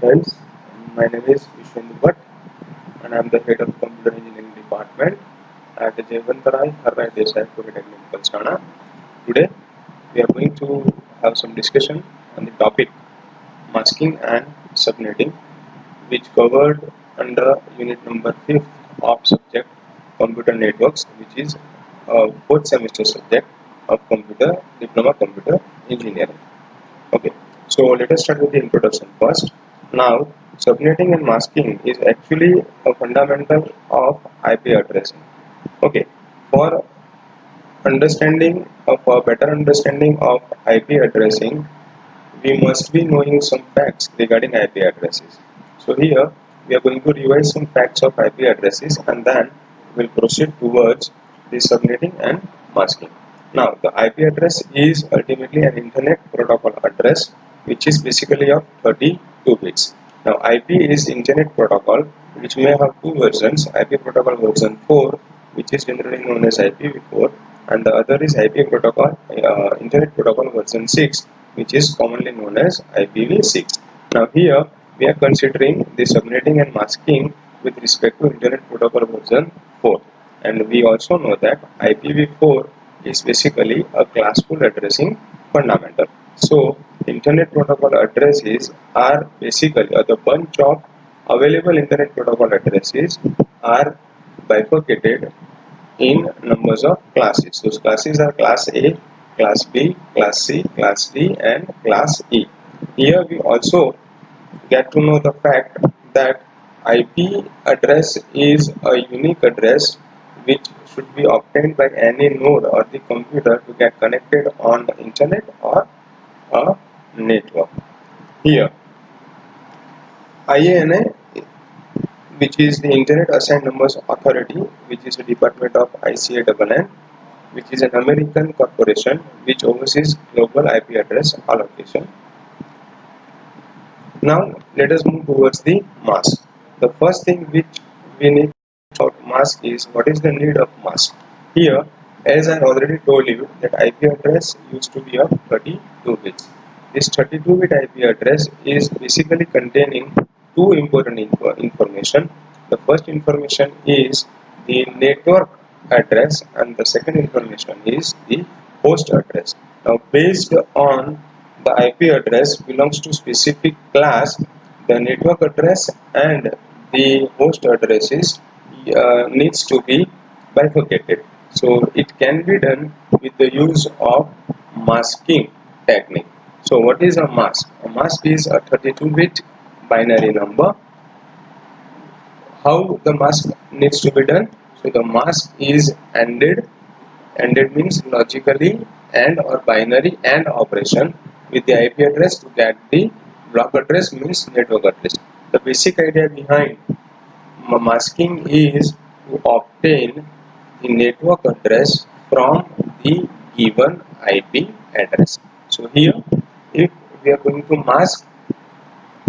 Friends, my name is Vishvendu Bhatt and I am the head of Computer Engineering Department at the JAYVANTRAI HARRAI DESAI POLYTECHNIC PALASANA. Today we are going to have some discussion on the topic masking and subnetting, which covered under unit number 5 of subject Computer Networks, which is a 4th semester subject of Diploma Computer Engineering. Okay, so let us start with the introduction first. Now, subnetting and masking is actually a fundamental of IP addressing. Okay, for better understanding of IP addressing, we must be knowing some facts regarding IP addresses. So here we are going to revise some facts of IP addresses and then we'll proceed towards the subnetting and masking. Now the IP address is ultimately an internet protocol address which is basically of 32 bits. Now IP is internet protocol which may have two versions, IP protocol version 4 which is generally known as IPv4 and the other is IP protocol internet protocol version 6 which is commonly known as IPv6. Now here we are considering the subnetting and masking with respect to internet protocol version 4 and we also know that IPv4 is basically a classful addressing fundamental. So internet protocol addresses are basically the bunch of available internet protocol addresses are bifurcated in numbers of classes. Those classes are class A, class B, class C, class D and class E. Here we also get to know the fact that IP address is a unique address which should be obtained by any node or the computer to get connected on the internet or a network. Here IANA, which is the Internet Assigned Numbers Authority, which is a department of ICANN, which is an American corporation which oversees global IP address allocation. Now let us move towards the mask. The first thing which we need to talk about mask is what is the need of mask. Here, as I already told you, that IP address used to be of 32 bits. This 32-bit IP address is basically containing two important information. The first information is the network address and the second information is the host address. Now based on the IP address belongs to specific class, the network address and the host addresses needs to be bifurcated. So it can be done with the use of masking technique. So what is a mask? A mask is a 32-bit binary number. How the mask needs to be done? So the mask is ANDed. ANDed means logically AND or binary AND operation with the IP address to get the block address means network address. The basic idea behind masking is to obtain the network address from the given IP address. So here if we are going to mask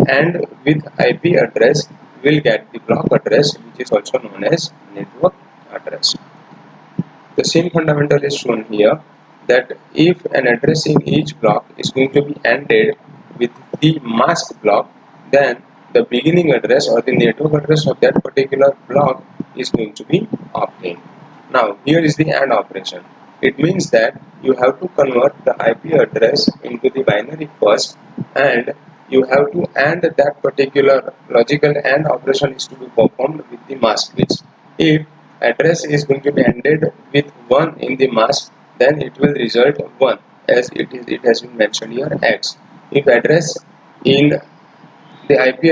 and with IP address we will get the block address which is also known as network address. The same fundamental is shown here that if an address in each block is going to be ANDed with the mask block, then the beginning address or the network address of that particular block is going to be obtained. Now here is the AND operation. It means that you have to convert the IP address into the binary first and you have to AND that particular logical AND operation is to be performed with the mask bits. If address is going to be ANDed with 1 in the mask, then it will result 1 as it has been mentioned here X. If address in the IP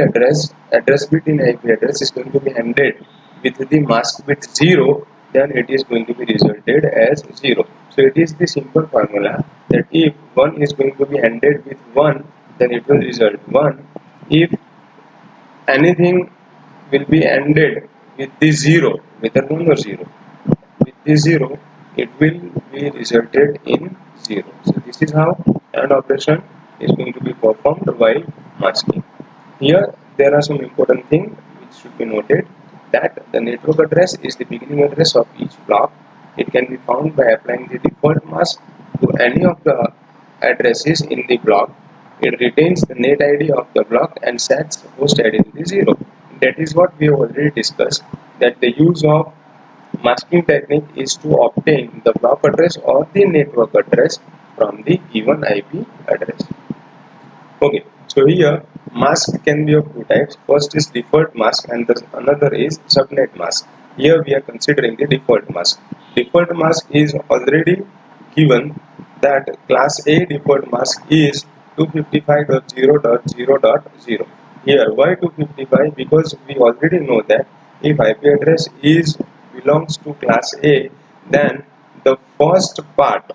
address bit in IP address is going to be ANDed with the mask bit 0, then it is going to be resulted as 0. So it is the simple formula that if 1 is going to be ANDed with 1, then it will result 1. If anything will be ANDed with the 0, whether 1 or 0, with the 0, it will be resulted in 0. So this is how AND operation is going to be performed while masking. Here there are some important things which should be noted, that the network address is the beginning address of each block. It can be found by applying the default mask to any of the addresses in the block. it retains the net ID of the block and sets host identity 0. That is what we have already discussed, that the use of masking technique is to obtain the block address or the network address from the given IP address. Okay, so here mask can be of two types. First is default mask and the another is subnet mask. Here we are considering the default mask. Default mask is already given that class A default mask is 255.0.0.0. Here why 255? Because we already know that if IP address is belongs to class A, then the first part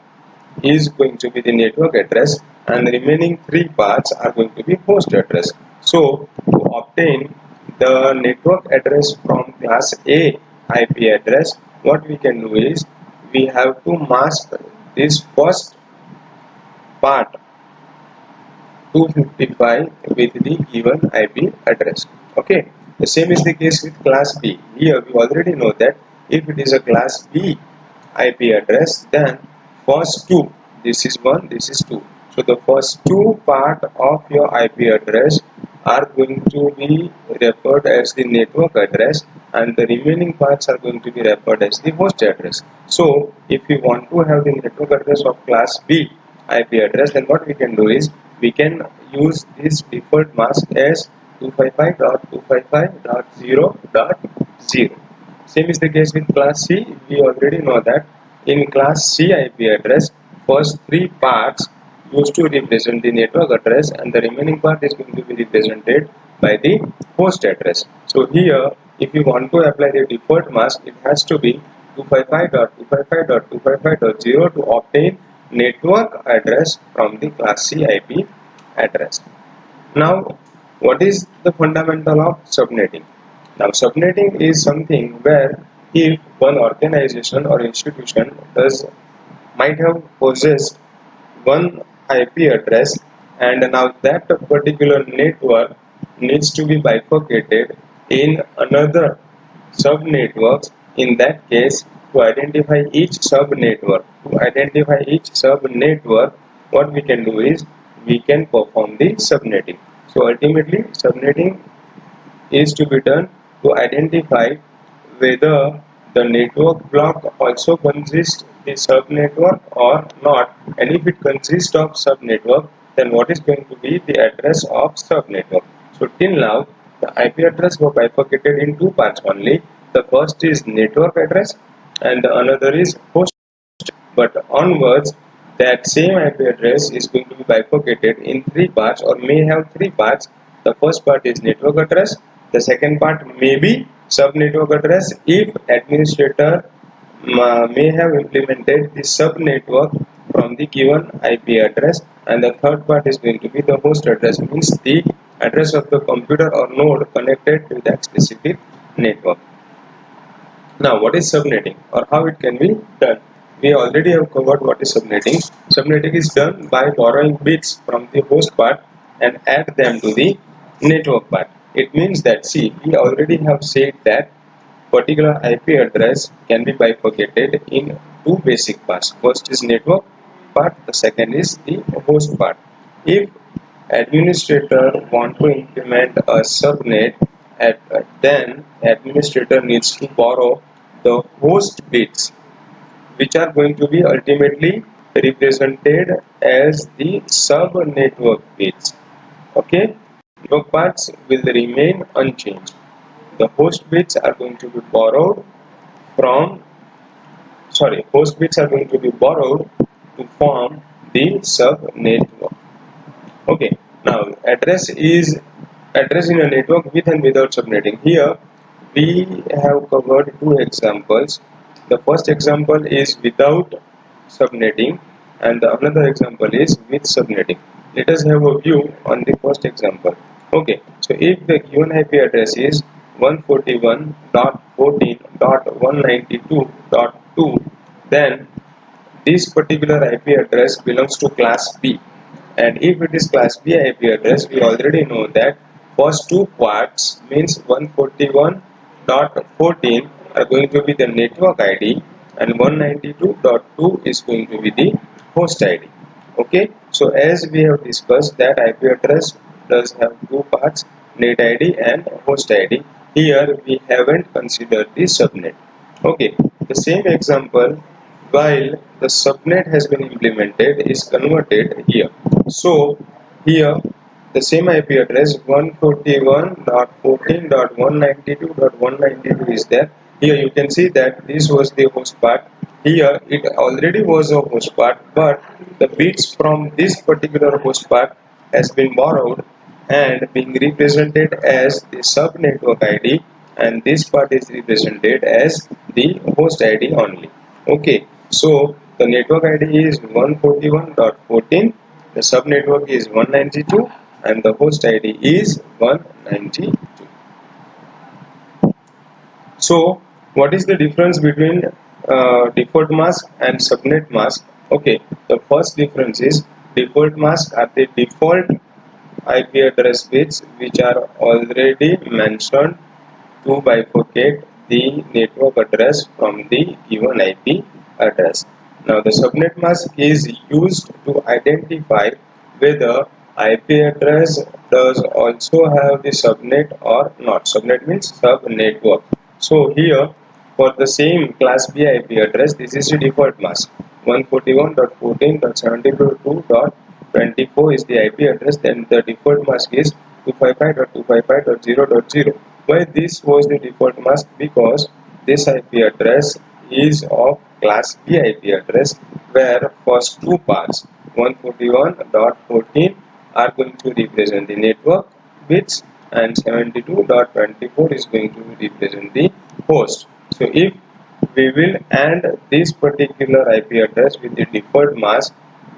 is going to be the network address and the remaining three parts are going to be host address. So to obtain the network address from class A IP address, what we can do is we have to mask this first part 255 with the given IP address. Okay, the same is the case with class B. Here we already know that if it is a class B IP address, then first two, this is 1, this is 2. So the first two part of your IP address are going to be referred as the network address and the remaining parts are going to be referred as the host address. So if we want to have the network address of class B IP address, then what we can do is we can use this default mask as 255.255.0.0. Same is the case with class C. We already know that in class C IP address, first three parts used to represent the network address and the remaining part is going to be represented by the host address. So here, if you want to apply the default mask, it has to be 255.255.255.0 to obtain network address from the class C IP address. Now, what is the fundamental of subnetting? Now, subnetting is something where if one organization or institution might have possessed one IP address and now that particular network needs to be bifurcated in another subnetworks. In that case, to identify each subnetwork, what we can do is we can perform the subnetting. So ultimately, subnetting is to be done to identify whether the network block also consists the subnetwork or not, and if it consists of subnetwork, then what is going to be the address of subnetwork. So till now the IP address were bifurcated in two parts only. The first is network address and the another is host, but onwards that same IP address is going to be bifurcated in three parts or may have three parts. The first part is network address, the second part may be subnetwork address if administrator may have implemented the subnetwork from the given IP address, and the third part is going to be the host address, means the address of the computer or node connected to that specific network. Now, what is subnetting or how it can be done? We already have covered what is subnetting. Subnetting is done by borrowing bits from the host part and add them to the network part. It means that, see, we already have said that particular IP address can be bifurcated in two basic parts. First is network part, the second is the host part. If administrator want to implement a subnet, then administrator needs to borrow the host bits, which are going to be ultimately represented as the subnetwork bits. Okay, network parts will remain unchanged. The host bits are going to be borrowed from, host bits are going to be borrowed to form the subnetwork. Okay, now address in a network with and without subnetting. Here we have covered two examples. The first example is without subnetting and the another example is with subnetting. Let us have a view on the first example. Okay, so if the given IP address is 141.14.192.2, then this particular IP address belongs to class B, and if it is class B IP address, we already know that first two parts means 141.14 are going to be the network ID and 192.2 is going to be the host ID. Okay, So as we have discussed that IP address does have two parts, net ID and host ID. Here we haven't considered the subnet. Okay, the same example, while the subnet has been implemented, is converted here. So here the same IP address 141.14.192.192 is there. Here you can see that this was the host part. Here it already was a host part, but the bits from this particular host part has been borrowed and being represented as the subnetwork ID, and this part is represented as the host ID only. Okay, so the network ID is 141.14, the subnetwork is 192, and the host ID is 192. So what is the difference between default mask and subnet mask? Okay, the first difference is default mask are the default IP address bits which are already mentioned to bifurcate the network address from the given IP address. Now the subnet mask is used to identify whether IP address does also have the subnet or not. Subnet means subnetwork. So here for the same class B IP address, this is the default mask. 141.14.72.24 is the IP address, then the default mask is 255.255.0.0. Why this was the default mask? Because this IP address is of class B IP address, where first two parts 141.14 are going to represent the network bits and 72.24 is going to represent the host. So if we will add this particular IP address with the default mask,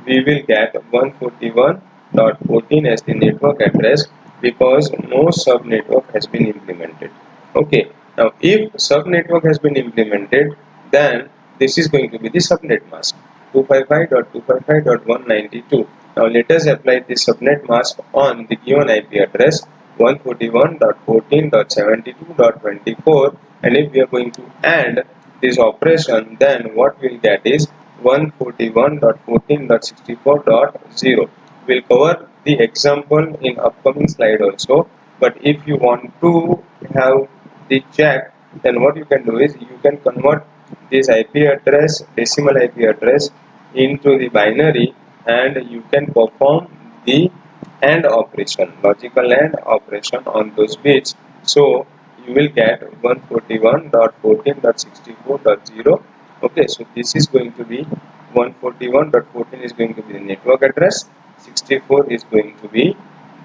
we will get 141.14 as the network address, because no subnetwork has been implemented. Okay, now if subnetwork has been implemented, then this is going to be the subnet mask 255.255.192. Now let us apply the subnet mask on the given IP address 141.14.72.24, and if we are going to add this operation, then what we'll get is 141.14.64.0. We'll cover the example in upcoming slide also, but if you want to have the check, then what you can do is you can convert this IP address, decimal IP address, into the binary, and you can perform the AND operation, logical AND operation on those bits. So you will get 141.14.64.0. Okay, so this is going to be 141.14 is going to be the network address, 64 is going to be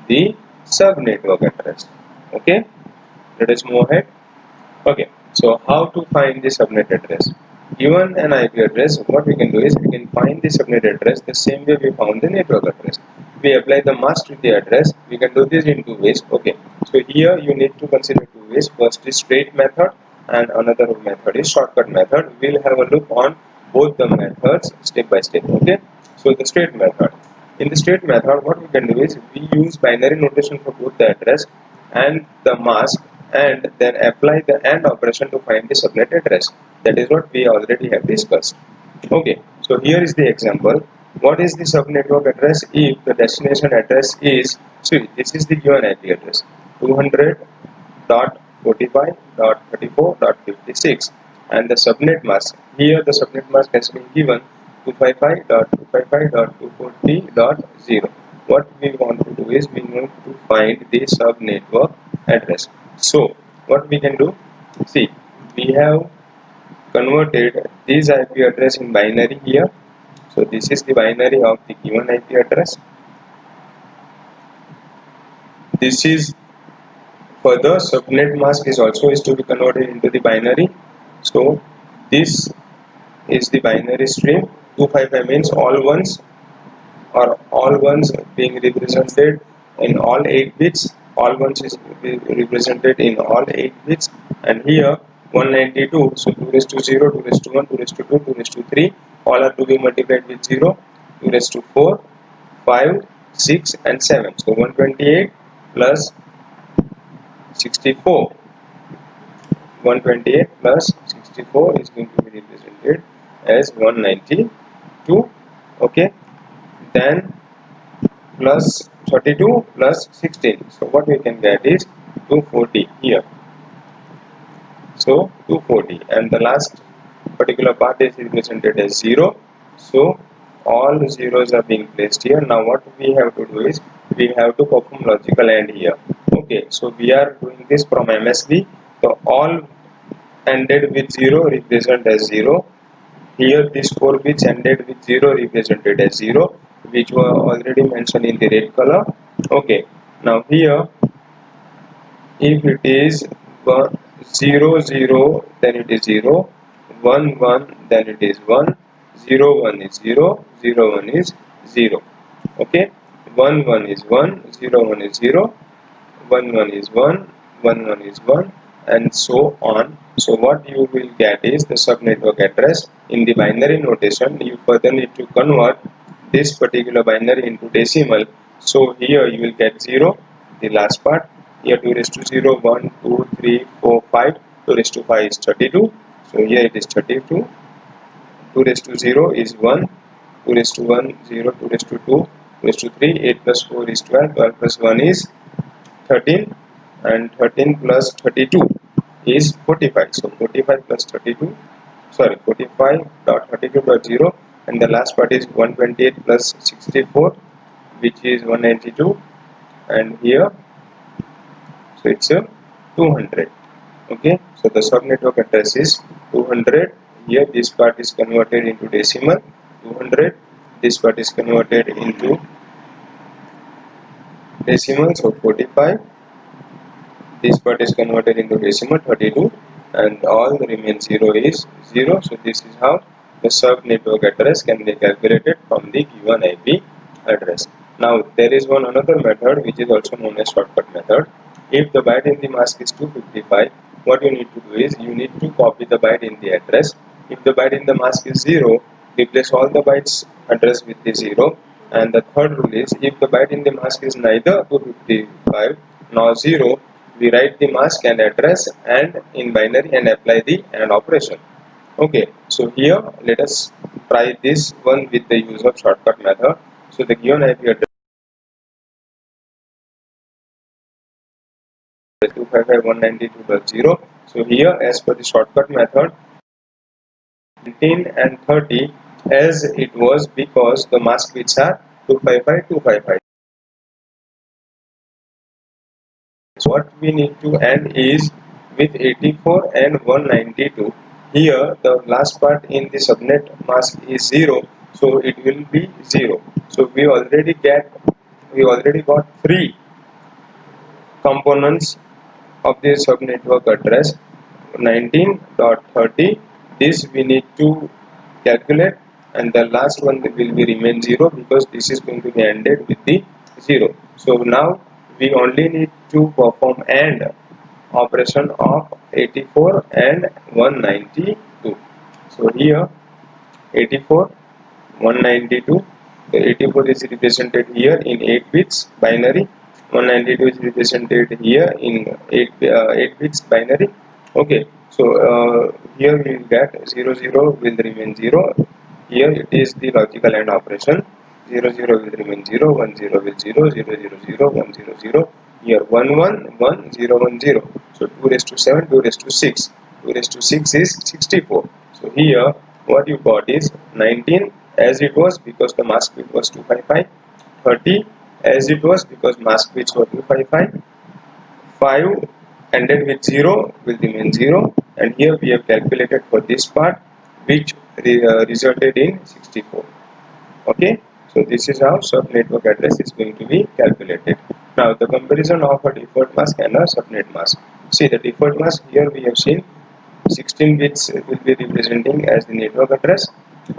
the subnetwork address. Okay, let us move ahead. Okay, so how to find the subnet address? Given an IP address, what we can do is we can find the subnet address the same way we found the network address. We apply the mask to the address. We can do this in two ways. Okay, so here you need to consider two ways. First is straight method, and another method is shortcut method. We'll have a look on both the methods step by step. Okay, so the straight method. In the straight method, what we can do is we use binary notation for both the address and the mask, and then apply the AND operation to find the subnet address. That is what we already have discussed. Okay, so here is the example. What is the subnetwork address if the destination address is, see, this is the given IP address 200.45.34.56, and the subnet mask, here the subnet mask has been given 255.255.240.0. What we want to do is we want to find the subnetwork address. So what we can do, see, we have converted this IP address in binary here. So this is the binary of the given IP address. This is further subnet mask is also is to be converted into the binary. So this is the binary stream. 255 means all ones, or all ones being represented in all 8 bits. All ones is represented in all 8 bits, and here 192. So 2 raised to 0, 2 raised to 1, 2 raised to 2, 2 raised to 3. All are to be multiplied with 0. 2 raised to 4, 5, 6, and 7. So 128 plus 64. 128 plus 64 is going to be represented as 192. Okay. Then plus 32 plus 16. So what we can get is 240 here. So 240, and the last particular part is represented as 0. So all zeros are being placed here. Now what we have to do is we have to perform logical AND here. Okay, so we are doing this from MSB. So all ended with 0 represent as 0. Here this 4 bits ended with 0 represented as 0, which were already mentioned in the red color. Okay, now here if it is 0 0, then it is 0, 1 1, then it is 1, 0 1 is 0, 0 1 is 0. Okay, 1 1 is 1, 0 1 is 0, 1 1 is 1, 1 1 is 1, and so on. So what you will get is the subnetwork address in the binary notation. You further need to convert this particular binary into decimal. So here you will get 0, the last part. Here 2 raised to 0, 1, 2, 3, 4, 5. 2 raised to 5 is 32. So here it is 32. 2 raised to 0 is 1. 2 raised to 1, 0. 2 raised to 2. 2 raised to 3. 8 plus 4 is 12. 12 plus 1 is 13. And 13 plus 32 is 45. So 45 plus 32. Sorry, 45.32.0. And the last part is 128 plus 64, which is 192. And here, so it's a 200. Okay, so the subnetwork address is 200. Here this part is converted into decimal 200. This part is converted into decimal, so 45. This part is converted into decimal 32, and all the remaining 0 is 0. So this is how the subnetwork address can be calculated from the given IP address. Now there is one another method which is also known as shortcut method. If the byte in the mask is 255, what you need to do is you need to copy the byte in the address. If the byte in the mask is 0, replace all the bytes address with the 0. And the third rule is if the byte in the mask is neither 255 nor 0, we write the mask and address and in binary and apply the AND operation. Okay, so here let us try this one with the use of shortcut method. So the given IP address 255.192.0. So here as per the shortcut method 19 and 30 as it was because the mask bits are 255 255. So what we need to end is with 84 and 192. Here the last part in the subnet mask is 0, so it will be 0. So we already got 3 components of the subnetwork address 19.30. This we need to calculate, and the last one will be remain 0 because this is going to be ended with the 0. So now we only need to perform AND operation of 84 and 192. So here 84 192, the 84 is represented here in 8 bits binary, 192 is represented here in 8 bits binary. Okay, so here we will get 0 0 will remain 0. Here it is the logical AND operation. 0 0 will remain 0, 1 0 will 0, 0 0 0, 1 0 0. Here 1 1 1 0 1 0. So 2 raised to 7, 2 raised to 6. 2 raised to 6 is 64. So here what you got is 19 as it was because the mask bit was 255, 30 as it was because mask bits were 255, 5 ended with 0 will remain 0, and here we have calculated for this part which resulted in 64. Okay, so this is how subnetwork address is going to be calculated. Now the comparison of a default mask and a subnet mask. See the default mask here we have seen 16 bits will be representing as the network address,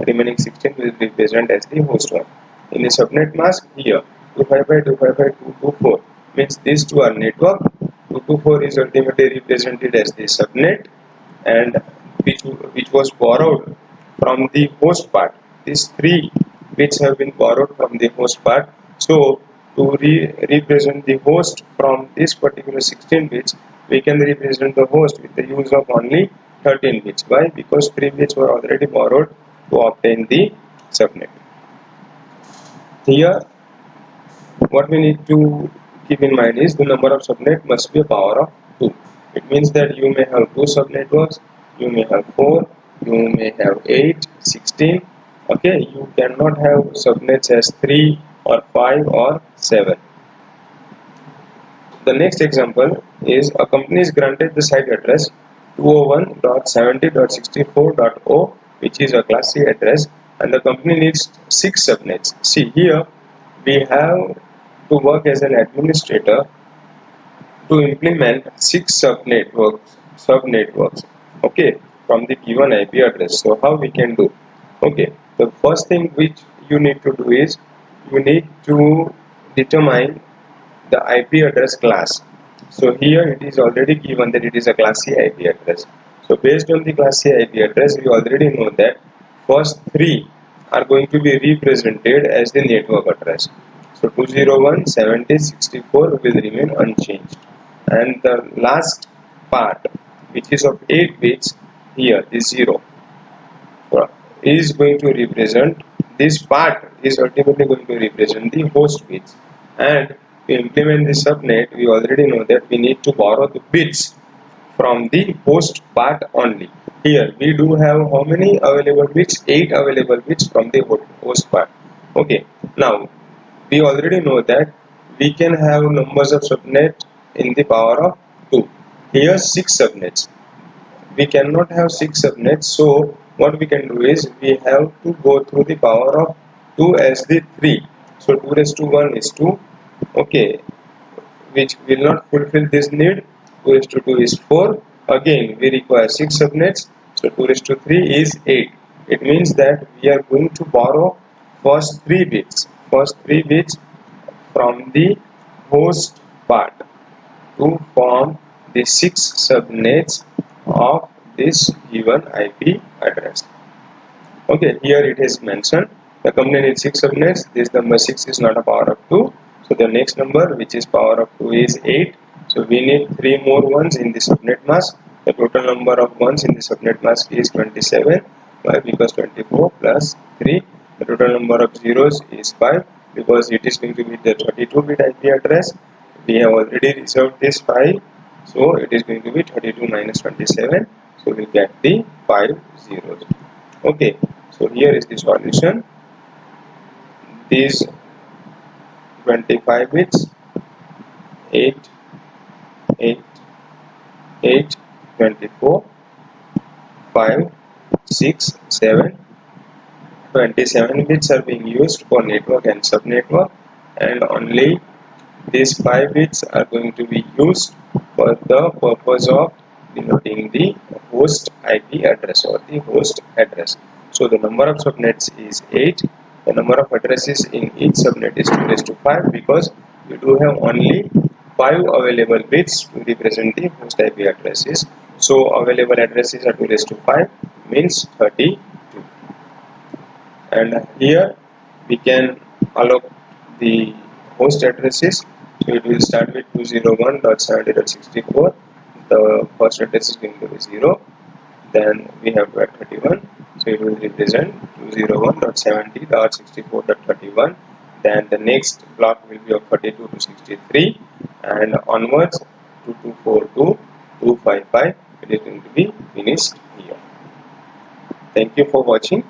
remaining 16 will represent as the host one. In the subnet mask here 255 255 224 means these two are network, 224 is ultimately represented as the subnet, and which was borrowed from the host part. These 3 bits have been borrowed from the host part. So to represent the host from this particular 16 bits, we can represent the host with the use of only 13 bits. Why? Because 3 bits were already borrowed to obtain the subnet. Here what we need to keep in mind is the number of subnet must be a power of 2. It means that you may have 2 subnetworks, you may have 4, you may have 8, 16. Okay, you cannot have subnets as 3 or 5 or 7. The next example is a company is granted the site address 201.70.64.0, which is a class C address, and the company needs 6 subnets. See here, we have to work as an administrator to implement 6 subnetworks, okay, from the given IP address. So how we can do? Okay, the first thing which you need to do is you need to determine the IP address class. So here it is already given that it is a class C IP address. So based on the class C IP address, we already know that first 3 are going to be represented as the network address. So 201.70.64 will remain unchanged, and the last part, which is of 8 bits, here is 0, is going to represent, this part is ultimately going to represent the host bits. And to implement the subnet, we already know that we need to borrow the bits from the host part only. Here we do have how many available bits? 8 available bits from the host part. Okay, now we already know that we can have numbers of subnet in the power of 2. Here 6 subnets. We cannot have 6 subnets, so what we can do is we have to go through the power of 2 as the 3. So 2 raised to 1 is 2, okay, which will not fulfill this need. 2 raised to 2 is 4. Again we require 6 subnets, so 2 raised to 3 is 8. It means that we are going to borrow first 3 bits from the host part to form the 6 subnets of this given IP address. Okay, here it is mentioned the company needs 6 subnets. This number 6 is not a power of 2. So the next number, which is power of 2, is 8. So we need 3 more ones in the subnet mask. The total number of ones in the subnet mask is 27. Why? Because 24 plus 3. The total number of zeros is 5, because it is going to be the 32-bit IP address. We have already reserved this 5, so it is going to be 32 minus 27. So we get the 5 zeros. Okay, so here is the solution. These 25 bits, 8, 8, 8, 24, 5, 6, 7, 27 bits are being used for network and subnetwork, and only these 5 bits are going to be used for the purpose of denoting the host IP address or the host address. So the number of subnets is 8. The number of addresses in each subnet is 2 raised to 5, because we do have only 5 available bits to represent the host IP addresses. So available addresses are 2 raised to 5, means 32. And here we can allocate the host addresses. So it will start with 201.70.64. The first address is going to be 0. Then we have to add 31. So it will represent 201.70.64.31. Then the next block will be of 32 to 63, and onwards 2242, 255. It is going to be finished here. Thank you for watching.